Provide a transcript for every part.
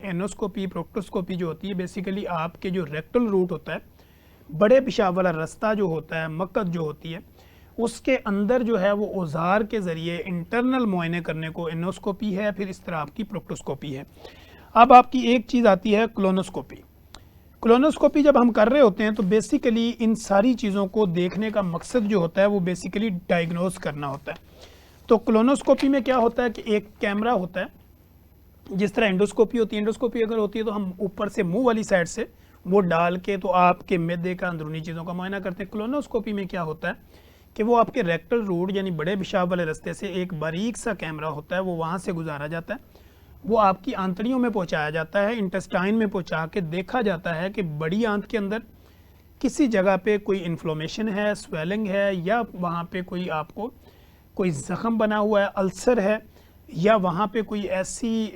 Anoscopy, proctoscopy जो होती है, बेसिकली आपके जो रेक्टल रूट होता है, बड़े पेशाब वाला रास्ता जो होता है, मक्कत जो होती है, उसके अंदर जो है वो औजार के ज़रिए इंटरनल मुआयने करने को एनोस्कोपी है। फिर इस तरह आपकी प्रोक्टोस्कोपी है। अब आपकी एक चीज़ आती है कोलोनोस्कोपी। कोलोनोस्कोपी जब हम कर रहे होते हैं तो बेसिकली इन सारी चीज़ों को देखने का मकसद जो होता है वो बेसिकली डायग्नोज करना होता है। तो कोलोनोस्कोपी में क्या होता है कि एक कैमरा होता है, जिस तरह एंडोस्कोपी होती है, एंडोस्कोपी अगर होती है तो हम ऊपर से मुंह वाली साइड से वो डाल के तो आपके मैदे का अंदरूनी चीज़ों का मुआयना करते हैं। कोलोनोस्कोपी में क्या होता है कि वो आपके रेक्टल रूट यानी बड़े पेशाब वाले रास्ते से एक बारीक सा कैमरा होता है, वो वहाँ से गुजारा जाता है, वो आपकी आंतड़ियों में पहुंचाया जाता है, इंटेस्टाइन में पहुंचा के देखा जाता है कि बड़ी आंत के अंदर किसी जगह पे कोई इन्फ्लोमेशन है, स्वेलिंग है, या वहाँ पे कोई आपको कोई ज़ख़म बना हुआ है, अल्सर है, या वहाँ पे कोई ऐसी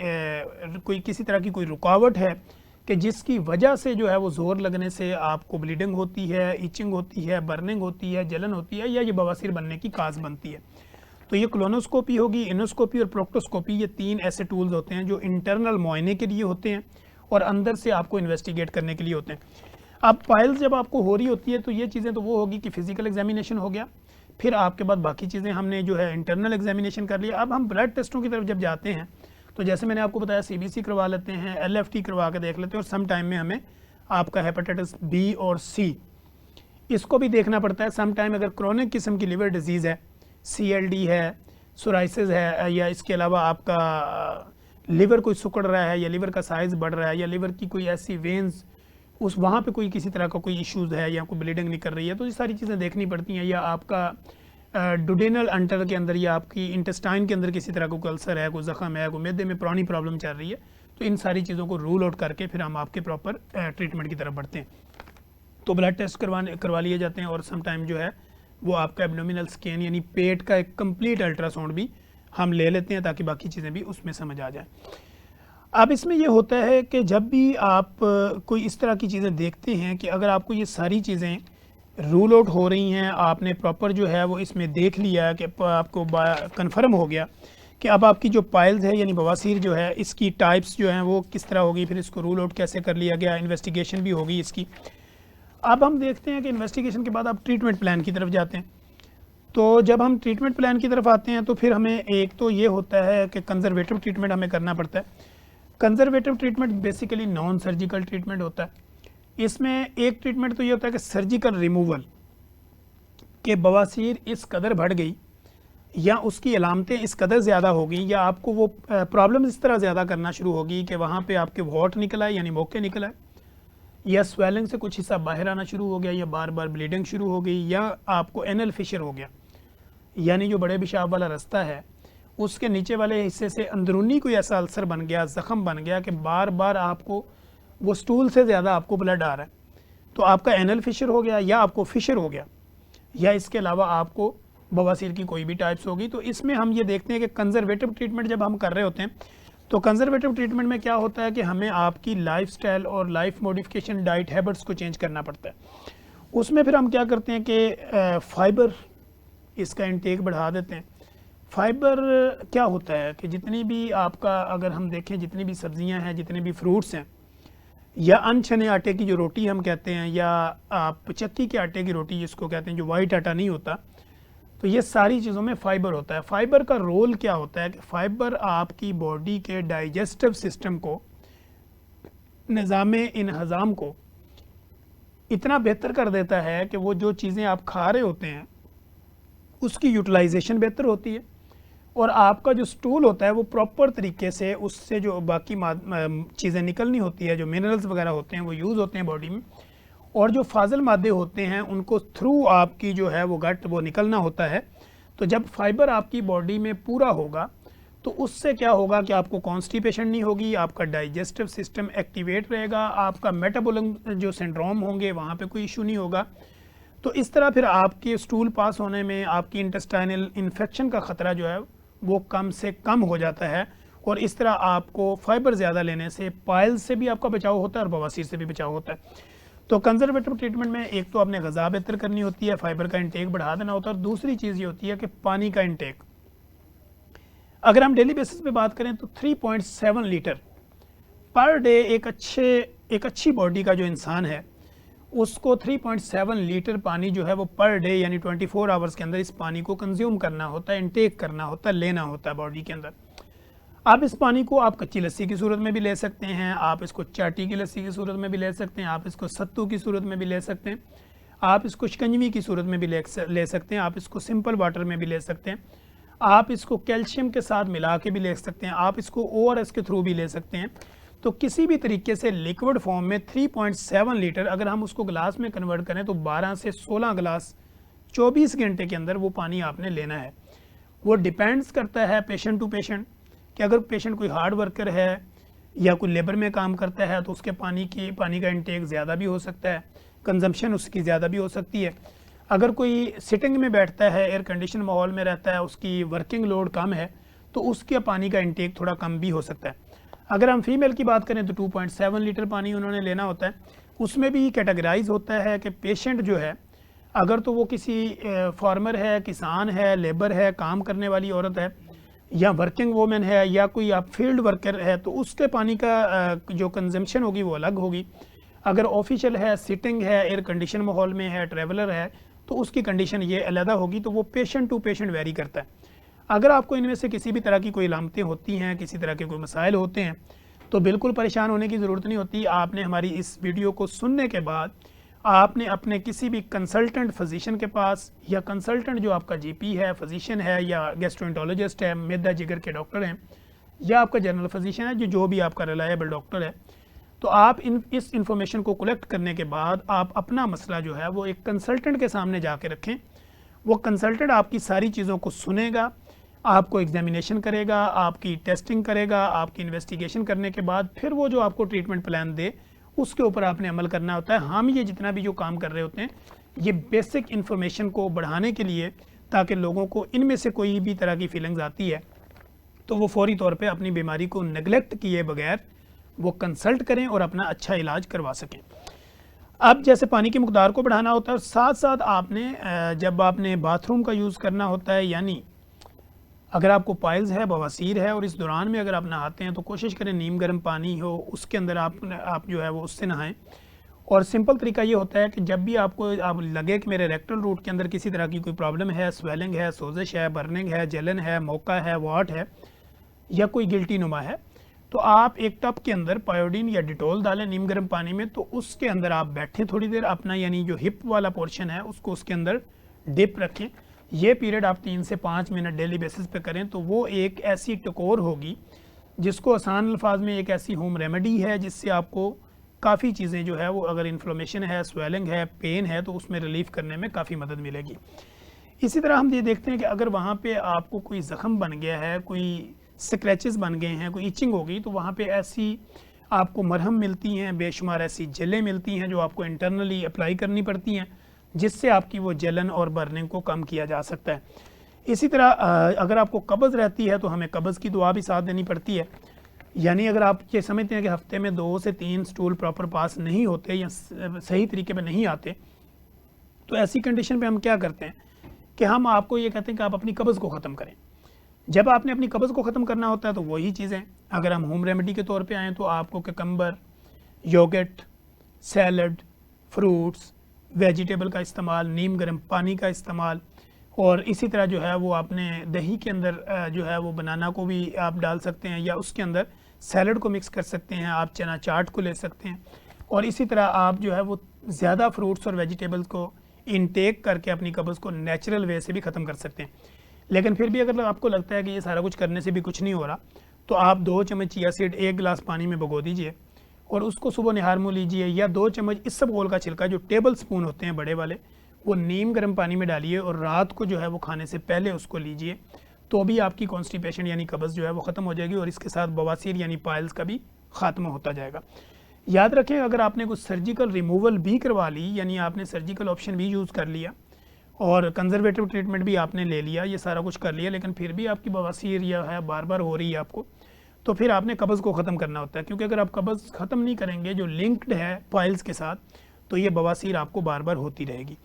कोई किसी तरह की कोई रुकावट है कि जिसकी वजह से जो है वो ज़ोर लगने से आपको ब्लीडिंग होती है, इचिंग होती है, बर्निंग होती है, जलन होती है, या ये बवासीर बनने की काज बनती है। तो ये कोलोनोस्कोपी होगी, इनोस्कोपी और प्रोक्टोस्कोपी, ये तीन ऐसे टूल्स होते हैं जो इंटरनल मुआयने के लिए होते हैं और अंदर से आपको इन्वेस्टिगेट करने के लिए होते हैं। अब पाइल्स जब आपको हो रही होती है तो ये चीज़ें तो वो होगी कि फिजिकल एग्जामिनेशन हो गया, फिर आपके बाद बाकी चीज़ें हमने जो है इंटरनल एग्जामिनेशन कर लिया। अब हम ब्लड टेस्टों की तरफ जब जाते हैं तो जैसे मैंने आपको बताया CBC करवा लेते हैं, LFT करवा के देख लेते हैं, और सम टाइम में हमें आपका हेपेटाइटिस B और C इसको भी देखना पड़ता है। सम टाइम अगर क्रोनिक किस्म की लिवर डिजीज़ है, CLD है, सोराइसिस है, या इसके अलावा आपका लिवर कोई सिकुड़ रहा है, या लिवर का साइज़ बढ़ रहा है, या लिवर की कोई ऐसी वेन्स उस वहाँ पे कोई किसी तरह का कोई इश्यूज़ है, या कोई ब्लीडिंग नहीं कर रही है, तो ये सारी चीज़ें देखनी पड़ती हैं। या आपका डुडेनल अंटर के अंदर या आपकी इंटेस्टाइन के अंदर किसी तरह का कोई अल्सर है, कोई ज़ख़म है, कोई मैदे में पुरानी प्रॉब्लम चल रही है, तो इन सारी चीज़ों को रूल आउट करके फिर हम आपके प्रॉपर ट्रीटमेंट की तरफ बढ़ते हैं। तो ब्लड टेस्ट करवा लिए जाते हैं, और सम टाइम जो है वो आपका एब्डोमिनल स्कैन यानी पेट का एक कंप्लीट अल्ट्रासाउंड भी हम ले लेते हैं ताकि बाकी चीज़ें भी उसमें समझ आ जाए। अब इसमें ये होता है कि जब भी आप कोई इस तरह की चीज़ें देखते हैं कि अगर आपको ये सारी चीज़ें रूल आउट हो रही हैं, आपने प्रॉपर जो है वो इसमें देख लिया कि आपको कन्फर्म हो गया कि अब आपकी जो पाइल्स है यानी बवासीर जो है इसकी टाइप्स जो हैं वो किस तरह होगी, फिर इसको रूल आउट कैसे कर लिया गया, इन्वेस्टिगेशन भी होगी इसकी। अब हम देखते हैं कि इन्वेस्टिगेशन के बाद आप ट्रीटमेंट प्लान की तरफ जाते हैं। तो जब हम ट्रीटमेंट प्लान की तरफ आते हैं तो फिर हमें एक तो ये होता है कि कंजर्वेटिव ट्रीटमेंट हमें करना पड़ता है। Conservative treatment basically non surgical treatment होता है। इसमें एक ट्रीटमेंट तो ये होता है कि सर्जिकल रिमूवल, के बवासीर इस कदर बढ़ गई या उसकी अलामतें इस कदर ज़्यादा हो गई, या आपको वो प्रॉब्लम इस तरह ज़्यादा करना शुरू होगी कि वहाँ पे आपके वॉट निकल आए यानी मोके निकल आए, या स्वेलिंग से कुछ हिस्सा बाहर आना शुरू हो गया, या बार बार ब्लीडिंग शुरू हो गई, या आपको एनल फिशर हो गया यानी जो बड़े पेशाब वाला रास्ता है उसके नीचे वाले हिस्से से अंदरूनी कोई ऐसा अल्सर बन गया, ज़ख़म बन गया कि बार बार आपको वो स्टूल से ज़्यादा आपको ब्लड आ रहा है, तो आपका एनल फिशर हो गया या आपको फिशर हो गया, या इसके अलावा आपको बवासीर की कोई भी टाइप्स होगी। तो इसमें हम ये देखते हैं कि कंजर्वेटिव ट्रीटमेंट जब हम कर रहे होते हैं तो कंजर्वेटिव ट्रीटमेंट में क्या होता है कि हमें आपकी लाइफस्टाइल और लाइफ मॉडिफिकेशन, डाइट हैबिट्स को चेंज करना पड़ता है। उसमें फिर हम क्या करते हैं कि फाइबर इसका इंटेक बढ़ा देते हैं। फाइबर क्या होता है कि जितनी भी आपका अगर हम देखें जितनी भी सब्जियां हैं, जितने भी फ्रूट्स हैं, या अनछने आटे की जो रोटी हम कहते हैं, या आप चक्की के आटे की रोटी जिसको कहते हैं जो वाइट आटा नहीं होता, तो ये सारी चीज़ों में फ़ाइबर होता है। फ़ाइबर का रोल क्या होता है कि फ़ाइबर आपकी बॉडी के डाइजेस्टिव सिस्टम को, निज़ामे इंहज़ाम को इतना बेहतर कर देता है कि वो जो चीज़ें आप खा रहे होते हैं उसकी यूटिलाइजेशन बेहतर होती है, और आपका जो स्टूल होता है वो प्रॉपर तरीके से उससे जो बाकी चीज़ें निकलनी होती है, जो मिनरल्स वगैरह होते हैं वो यूज़ होते हैं बॉडी में, और जो फाजल मादे होते हैं उनको थ्रू आपकी जो है वो गट वो निकलना होता है। तो जब फाइबर आपकी बॉडी में पूरा होगा तो उससे क्या होगा कि आपको कॉन्स्टिपेशन नहीं होगी, आपका डाइजेस्टिव सिस्टम एक्टिवेट रहेगा, आपका मेटाबॉलिक जो सिंड्रोम होंगे वहाँ पे कोई इशू नहीं होगा। तो इस तरह फिर आपके स्टूल पास होने में आपकी इंटेस्टाइनल इन्फेक्शन का ख़तरा जो है वो कम से कम हो जाता है, और इस तरह आपको फाइबर ज़्यादा लेने से पाइल्स से भी आपका बचाव होता है और बवासीर से भी बचाव होता है। तो कंजर्वेटिव ट्रीटमेंट में एक तो आपने ग़िज़ा बेहतर करनी होती है, फाइबर का इंटेक बढ़ा देना होता है, और दूसरी चीज़ ये होती है कि पानी का इंटेक। अगर हम डेली बेसिस पे बात करें तो 3.7 लीटर पर डे एक अच्छी बॉडी का जो इंसान है उसको 3.7 लीटर पानी जो है वो पर डे यानी 24 आवर्स के अंदर इस पानी को कंज्यूम करना होता है, इनटेक करना होता है, लेना होता है बॉडी के अंदर। आप इस पानी को आप कच्ची लस्सी की सूरत में भी ले सकते हैं, आप इसको चाटी की लस्सी की सूरत में भी ले सकते हैं, आप इसको सत्तू की सूरत में भी ले सकते हैं, आप इसको शिकंजवी की सूरत में भी ले सकते हैं, आप इसको सिंपल वाटर में भी ले सकते हैं, आप इसको कैल्शियम के साथ मिला के भी ले सकते हैं, आप इसको ORS के थ्रू भी ले सकते हैं। तो किसी भी तरीके से लिक्विड फॉर्म में 3.7 लीटर अगर हम उसको ग्लास में कन्वर्ट करें तो 12 से 16 ग्लास 24 घंटे के अंदर वो पानी आपने लेना है। वो डिपेंड्स करता है पेशेंट टू पेशेंट कि अगर पेशेंट कोई हार्ड वर्कर है या कोई लेबर में काम करता है तो उसके पानी का इंटेक ज़्यादा भी हो सकता है, कंजम्पशन उसकी ज़्यादा भी हो सकती है। अगर कोई सिटिंग में बैठता है, एयर कंडीशन माहौल में रहता है, उसकी वर्किंग लोड कम है तो उसके पानी का इंटेक थोड़ा कम भी हो सकता है। अगर हम फीमेल की बात करें तो 2.7 लीटर पानी उन्होंने लेना होता है। उसमें भी कैटेगराइज होता है कि पेशेंट जो है अगर तो वो किसी फार्मर है, किसान है, लेबर है, काम करने वाली औरत है या वर्किंग वोमेन है या कोई आप फील्ड वर्कर है तो उसके पानी का जो कंजम्पशन होगी वो अलग होगी। अगर ऑफिशियल है, सिटिंग है, एयर कंडीशन माहौल में है, ट्रैवलर है तो उसकी कंडीशन ये अलहदा होगी। तो वो पेशेंट टू पेशेंट वेरी करता है। अगर आपको इनमें से किसी भी तरह की कोई लामतें होती हैं, किसी तरह के कोई मसाइल होते हैं तो बिल्कुल परेशान होने की ज़रूरत नहीं होती। आपने हमारी इस वीडियो को सुनने के बाद आपने अपने किसी भी कंसल्टेंट फिजिशियन के पास या कंसल्टेंट जो आपका जीपी है, फिजिशियन है या गैस्ट्रोएंटरोलॉजिस्ट है, मैदा जिगर के डॉक्टर हैं या आपका जनरल फिजिशियन है जो भी आपका रिलायबल डॉक्टर है, तो आप इस इंफॉर्मेशन को कलेक्ट करने के बाद आप अपना मसला जो है वो एक कंसल्टेंट के सामने जाके रखें। वो कंसल्टेंट आपकी सारी चीज़ों को सुनेगा, आपको एग्जामिनेशन करेगा, आपकी टेस्टिंग करेगा, आपकी इन्वेस्टिगेशन करने के बाद फिर वो जो आपको ट्रीटमेंट प्लान दे उसके ऊपर आपने अमल करना होता है। हम ये जितना भी जो काम कर रहे होते हैं ये बेसिक इन्फॉर्मेशन को बढ़ाने के लिए, ताकि लोगों को इनमें से कोई भी तरह की फीलिंग्स आती है तो वो फौरी तौर पे अपनी बीमारी को नेगलेक्ट किए बगैर वो कंसल्ट करें और अपना अच्छा इलाज करवा सकें। अब जैसे पानी की मकदार को बढ़ाना होता है और साथ साथ आपने जब आपने बाथरूम का यूज़ करना होता है, यानी अगर आपको पाइल्स है, बवासीर है और इस दौरान में अगर आप नहाते हैं तो कोशिश करें नीम गर्म पानी हो उसके अंदर आप जो है वो उससे नहाएं। और सिंपल तरीका ये होता है कि जब भी आपको लगे कि मेरे रेक्टल रूट के अंदर किसी तरह की कोई प्रॉब्लम है, स्वेलिंग है, सोजिश है, बर्निंग है, जलन है, मौका है, वाट है या कोई गिल्टी नुमा है, तो आप एक टब के अंदर पायोडीन या डिटोल डालें नीम गर्म पानी में। तो उसके अंदर आप बैठें थोड़ी देर, अपना यानी जो हिप वाला पोर्शन है उसको उसके अंदर डिप रखें। ये पीरियड आप 3 से 5 मिनट डेली बेसिस पे करें तो वो एक ऐसी टकोर होगी जिसको आसान अल्फाज में एक ऐसी होम रेमेडी है जिससे आपको काफ़ी चीज़ें जो है वो, अगर इन्फ्लेमेशन है, स्वेलिंग है, पेन है तो उसमें रिलीफ करने में काफ़ी मदद मिलेगी। इसी तरह हम ये देखते हैं कि अगर वहाँ पे आपको कोई ज़ख़म बन गया है, कोई स्क्रैचेस बन गए हैं, कोई इचिंग हो गई, तो वहाँ पे ऐसी आपको मरहम मिलती हैं, बेशुमार ऐसी जेलें मिलती हैं जो आपको इंटरनली अप्लाई करनी पड़ती हैं जिससे आपकी वो जलन और बर्निंग को कम किया जा सकता है। इसी तरह अगर आपको कब्ज़ रहती है तो हमें कब्ज़ की दुआ भी साथ देनी पड़ती है। यानी अगर आप ये समझते हैं कि हफ्ते में 2 से 3 स्टूल प्रॉपर पास नहीं होते या सही तरीके पे नहीं आते, तो ऐसी कंडीशन पे हम क्या करते हैं कि हम आपको ये कहते हैं कि आप अपनी कब्ज़ को ख़त्म करें। जब आपने अपनी कब्ज़ को ख़त्म करना होता है तो वही चीज़ें अगर हम होम रेमेडी के तौर पे आएँ तो आपको cucumber, yogurt, salad, fruits, vegetable का इस्तेमाल, नीम गर्म पानी का इस्तेमाल, और इसी तरह जो है वो आपने दही के अंदर जो है वो बनाना को भी आप डाल सकते हैं या उसके अंदर सैलड को मिक्स कर सकते हैं, आप चना चाट को ले सकते हैं। और इसी तरह आप जो है वो ज़्यादा फ्रूट्स और वेजिटेबल्स को इनटेक करके अपनी कब्ज़ को नेचुरल वे से भी ख़त्म कर सकते हैं। लेकिन फिर भी अगर आपको लगता है कि ये सारा कुछ करने से भी कुछ नहीं हो रहा तो आप 2 चम्मच चिया सीड 1 गिलास पानी में भिगो दीजिए और उसको सुबह निहार मुँह लीजिए, या 2 चम्मच इसबगोल का छिलका जो टेबल स्पून होते हैं बड़े वाले वो नीम गर्म पानी में डालिए और रात को जो है वो खाने से पहले उसको लीजिए, तो भी आपकी कॉन्स्टिपेशन यानी कब्ज़ जो है वो ख़त्म हो जाएगी और इसके साथ बवासीर यानी पाइल्स का भी ख़ात्मा होता जाएगा। याद रखें अगर आपने कुछ सर्जिकल रिमूवल भी करवा ली, यानी आपने सर्जिकल ऑप्शन भी यूज़ कर लिया और कंजर्वेटिव ट्रीटमेंट भी आपने ले लिया, ये सारा कुछ कर लिया, लेकिन फिर भी आपकी बवासीर या है बार बार हो रही है आपको, तो फिर आपने कब्ज़ को ख़त्म करना होता है। क्योंकि अगर आप कब्ज़ ख़त्म नहीं करेंगे जो लिंक्ड है पाइल्स के साथ, तो ये बवासीर आपको बार बार होती रहेगी।